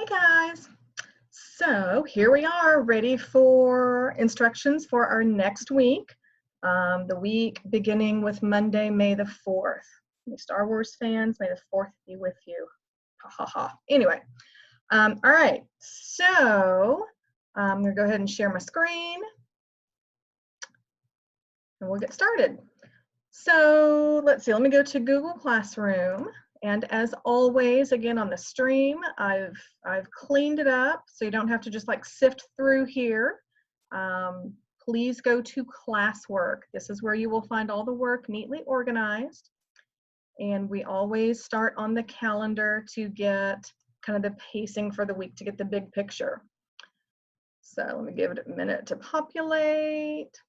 Hey guys, so here we are ready for instructions for our next week, the week beginning with Monday, May the 4th. Any Star Wars fans, may the 4th be with you. Ha ha ha. Anyway, all right, so I'm gonna go ahead and share my screen and we'll get started. So let's see, let me go to Google Classroom. And as always, again on the stream, I've cleaned it up so you don't have to just like sift through here. Please go to classwork. This is where you will find all the work neatly organized. And we always start on the calendar to get kind of the pacing for the week, to get the big picture. So let me give it a minute to populate.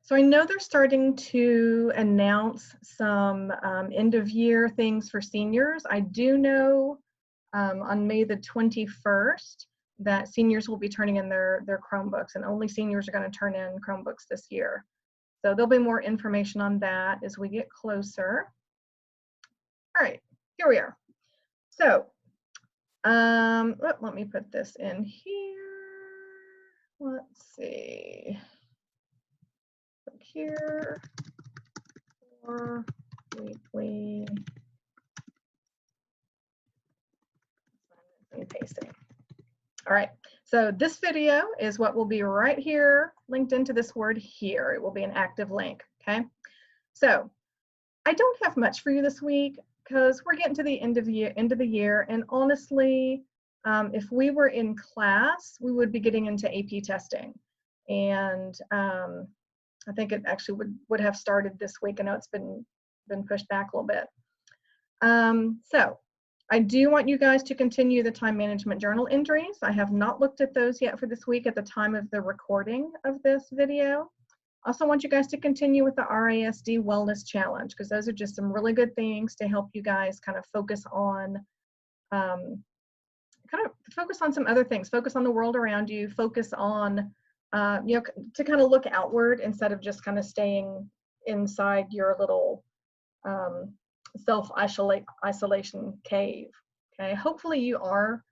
So I know they're starting to announce some end of year things for seniors. I do know on May the 21st that seniors will be turning in their Chromebooks, and only seniors are going to turn in Chromebooks this year. So there'll be more information on that as we get closer. All right, here we are. So let me put this in here. Let's see. Here for weekly and pasting. All right, so this video is what will be right here linked into this word here. It will be an active link, okay? So I don't have much for you this week because we're getting to the end of the year, and honestly, if we were in class, we would be getting into AP testing, and I think it actually would have started this week. I know it's been pushed back a little bit. So I do want you guys to continue the time management journal entries. I have not looked at those yet for this week at the time of the recording of this video. I also want you guys to continue with the RASD Wellness Challenge, because those are just some really good things to help you guys kind of focus on some other things. Focus on the world around you. Focus on to kind of look outward instead of just kind of staying inside your little self-isolation cave. Okay, hopefully you are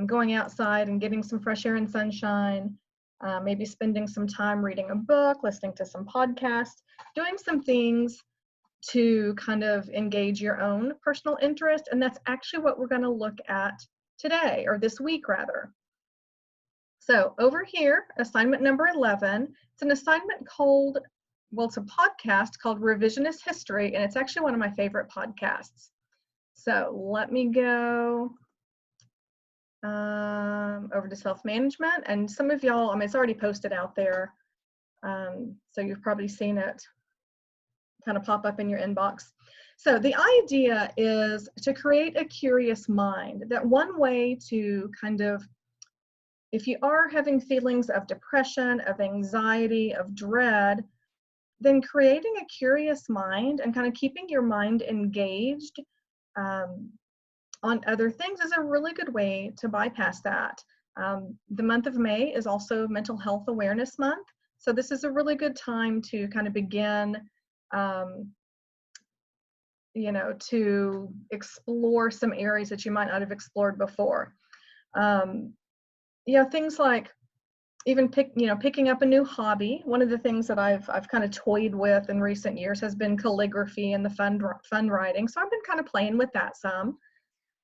going outside and getting some fresh air and sunshine, maybe spending some time reading a book, listening to some podcasts, doing some things to kind of engage your own personal interest. And that's actually what we're going to look at today, or this week rather. So over here, assignment number 11, it's an assignment called, well, it's a podcast called Revisionist History, and it's actually one of my favorite podcasts. So let me go over to self-management, and some of y'all, I mean, it's already posted out there, so you've probably seen it kind of pop up in your inbox. So the idea is to create a curious mind. That one way to kind of, if you are having feelings of depression, of anxiety, of dread, then creating a curious mind and kind of keeping your mind engaged on other things is a really good way to bypass that. The month of May is also Mental Health Awareness Month. So this is a really good time to kind of begin, to explore some areas that you might not have explored before. Things like even picking up a new hobby. One of the things that I've kind of toyed with in recent years has been calligraphy and the fun writing. So I've been kind of playing with that some.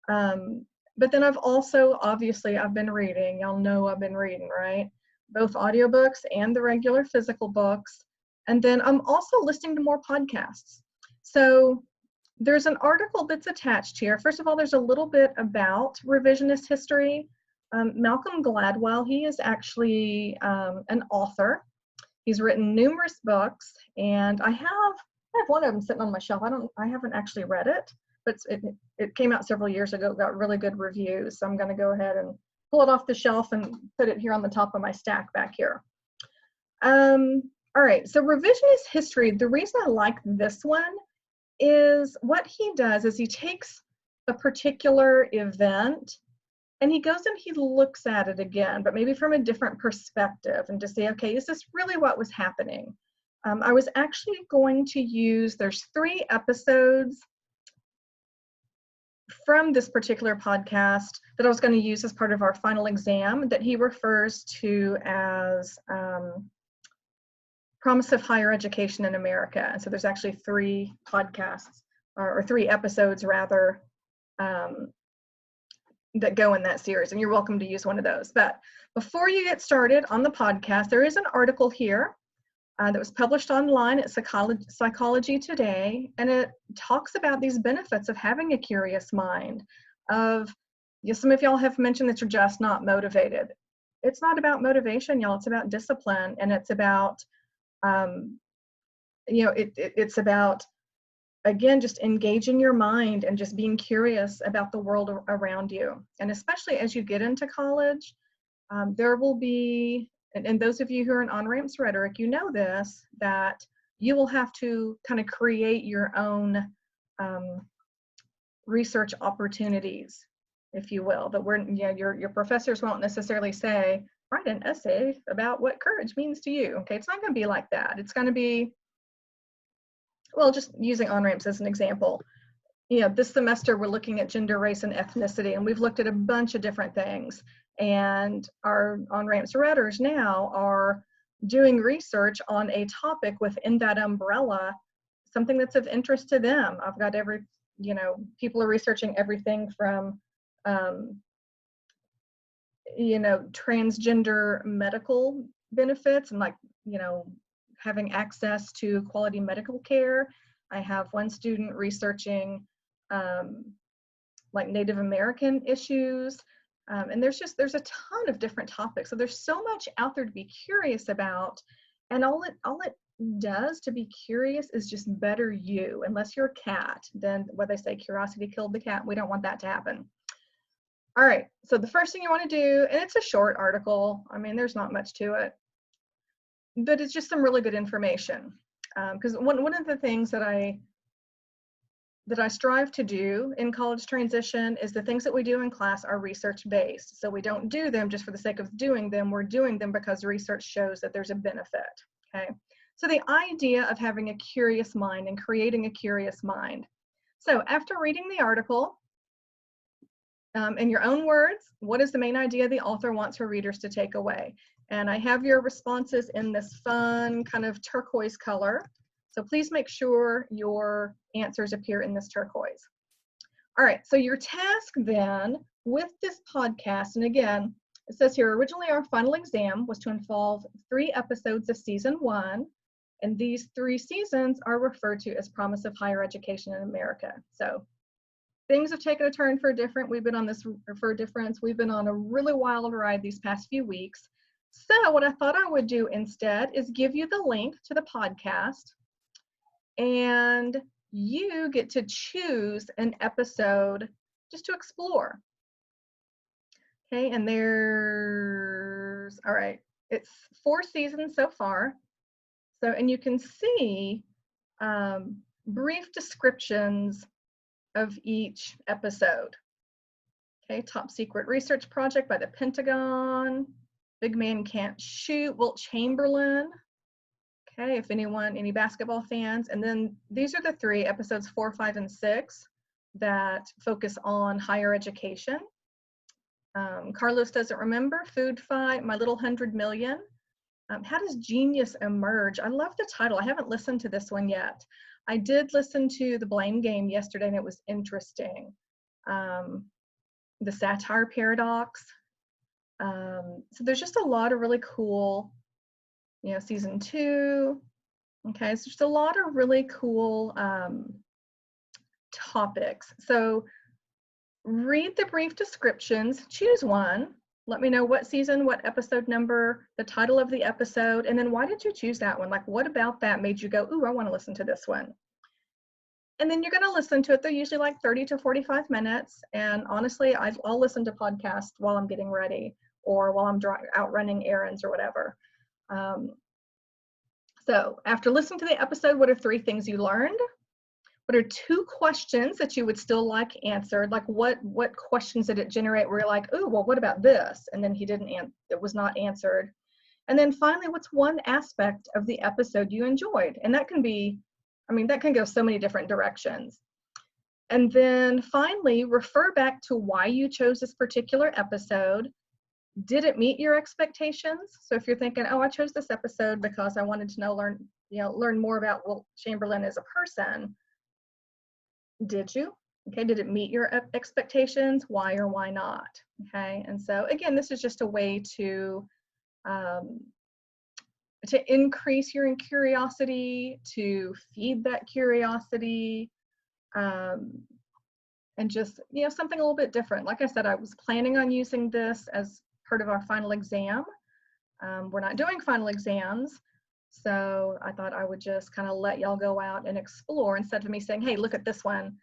But then I've also, obviously, I've been reading. Y'all know I've been reading, right? Both audiobooks and the regular physical books. And then I'm also listening to more podcasts. So there's an article that's attached here. First of all, there's a little bit about revisionist history. Malcolm Gladwell, he is actually an author. He's written numerous books, and I have one of them sitting on my shelf. I haven't actually read it, but it came out several years ago, got really good reviews. So I'm going to go ahead and pull it off the shelf and put it here on the top of my stack back here. All right, so revisionist history, the reason I like this one is what he does is he takes a particular event and he goes and he looks at it again, but maybe from a different perspective, and to say, okay, is this really what was happening? I was actually going to use, there's 3 episodes from this particular podcast that I was going to use as part of our final exam that he refers to as Promise of Higher Education in America. And so there's actually 3 podcasts, or 3 episodes rather, that go in that series, and you're welcome to use one of those. But before you get started on the podcast, there is an article here that was published online at Psychology Today, and it talks about these benefits of having a curious mind. Some of y'all have mentioned that you're just not motivated. It's not about motivation, y'all. It's about discipline, and it's about, it's about, again, just engaging your mind and just being curious about the world around you. And especially as you get into college, there will be, and those of you who are in on-ramps rhetoric, you know this, that you will have to kind of create your own research opportunities, if you will. But your professors won't necessarily say, write an essay about what courage means to you. Okay, it's not going to be like that. It's going to be, well, just using on-ramps as an example. This semester we're looking at gender, race, and ethnicity, and we've looked at a bunch of different things. And our on-ramps redders now are doing research on a topic within that umbrella, something that's of interest to them. I've got people are researching everything from, transgender medical benefits and having access to quality medical care. I have one student researching Native American issues. And there's a ton of different topics. So there's so much out there to be curious about. And all it does to be curious is just better you. Unless you're a cat, then what they say, curiosity killed the cat. We don't want that to happen. All right, so the first thing you want to do, and it's a short article. I mean, there's not much to it, but it's just some really good information. Because one of the things that I strive to do in college transition is the things that we do in class are research-based. So we don't do them just for the sake of doing them. We're doing them because research shows that there's a benefit, okay? So the idea of having a curious mind and creating a curious mind. So after reading the article, in your own words, what is the main idea the author wants her readers to take away? And I have your responses in this fun kind of turquoise color. So please make sure your answers appear in this turquoise. All right, so your task then with this podcast, and again, it says here, originally our final exam was to involve 3 episodes of season 1, and these 3 seasons are referred to as Promise of Higher Education in America. So things have taken a turn for difference. We've been on a really wild ride these past few weeks. So what I thought I would do instead is give you the link to the podcast, and you get to choose an episode just to explore. Okay, and it's 4 seasons so far. So, and you can see brief descriptions of each episode. Okay, top secret research project by the Pentagon, Big Man Can't Shoot, Wilt Chamberlain. Okay, if any basketball fans. And then these are the 3 episodes, 4, 5, and 6 that focus on higher education. Carlos Doesn't Remember, Food Fight, My Little 100 Million. How Does Genius Emerge? I love the title. I haven't listened to this one yet. I did listen to The Blame Game yesterday, and it was interesting. The Satire Paradox. So there's just a lot of really cool, season 2. Okay, so just a lot of really cool topics. So read the brief descriptions, choose one, let me know what season, what episode number, the title of the episode, and then why did you choose that one? Like, what about that made you go, ooh, I want to listen to this one? And then you're going to listen to it. They're usually like 30 to 45 minutes. And honestly, I'll listen to podcasts while I'm getting ready or while I'm out running errands or whatever. So after listening to the episode, what are 3 things you learned? What are 2 questions that you would still like answered? Like what questions did it generate where you're like, oh, well, what about this? And then it was not answered. And then finally, what's one aspect of the episode you enjoyed? And that can go so many different directions. And then finally, refer back to why you chose this particular episode. Did it meet your expectations? So if you're thinking, oh, I chose this episode because I wanted to learn more about Wilt Chamberlain as a person. Did you? Okay, did it meet your expectations? Why or why not? Okay, and so again, this is just a way um, to increase your curiosity, to feed that curiosity, um, and just, something a little bit different. Like I said, I was planning on using this as part of our final exam. We're not doing final exams, so I thought I would just kind of let y'all go out and explore instead of me saying, hey, look at this one,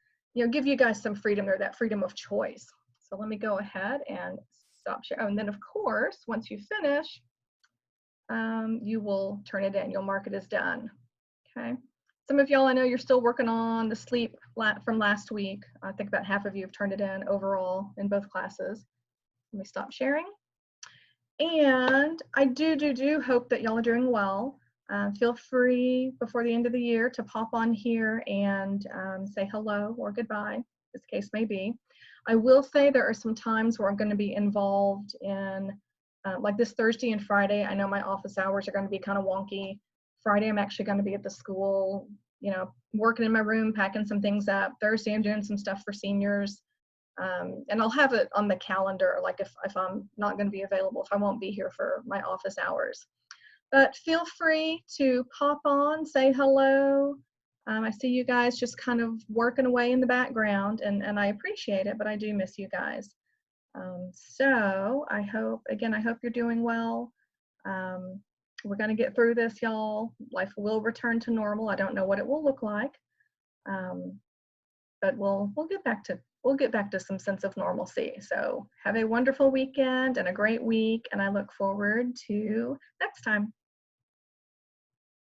give you guys some freedom there, that freedom of choice. So let me go ahead and stop sharing. Oh, and then of course, once you finish, you will turn it in. You'll mark it as done. Okay. Some of y'all, I know you're still working on the sleep from last week. I think about half of you have turned it in overall in both classes. Let me stop sharing. And I do hope that y'all are doing well. Feel free before the end of the year to pop on here and say hello or goodbye, as the case may be. I will say there are some times where I'm going to be involved in, like this Thursday and Friday. I know my office hours are going to be kind of wonky. Friday, I'm actually going to be at the school, working in my room, packing some things up. Thursday, I'm doing some stuff for seniors. And I'll have it on the calendar, like if I'm not going to be available, if I won't be here for my office hours. But feel free to pop on, say hello. I see you guys just kind of working away in the background, and I appreciate it, but I do miss you guys. So I hope you're doing well. We're going to get through this, y'all. Life will return to normal. I don't know what it will look like, but we'll get back to some sense of normalcy. So have a wonderful weekend and a great week, and I look forward to next time.